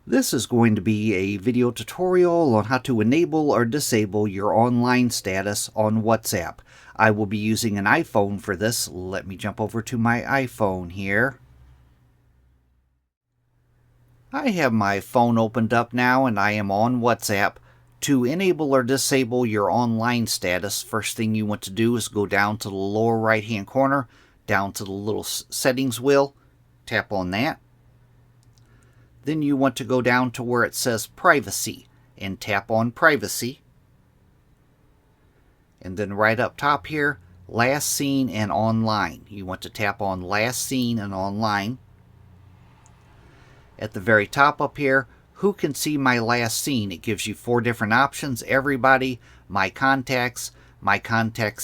This is going to be a video tutorial on how to enable or disable your online status on WhatsApp. I will be using an iPhone for this. Let me jump over to my iPhone here. I have my phone opened up now and I am on WhatsApp. To enable or disable your online status, first thing you want to do is go down to the lower right hand corner, down to the little settings wheel, tap on that. Then you want to go down to where it says privacy and tap on privacy. And then right up top here, last seen and online. You want to tap on last seen and online. At the very top up here, who can see my last seen? It gives you 4 different options: everybody, my contacts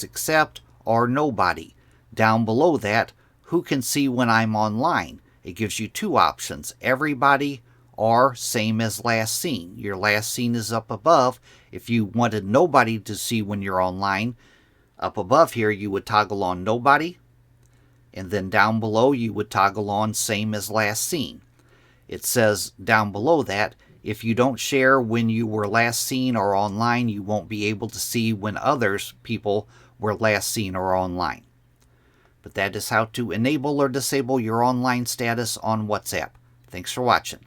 accept, or nobody. Down below that, who can see when I'm online? It gives you 2 options: everybody or same as last seen. Your last seen is up above. If you wanted nobody to see when you're online, up above here you would toggle on nobody, and then down below you would toggle on same as last seen. It says down below that if you don't share when you were last seen or online, you won't be able to see when people were last seen or online. But that is how to enable or disable your online status on WhatsApp. Thanks for watching.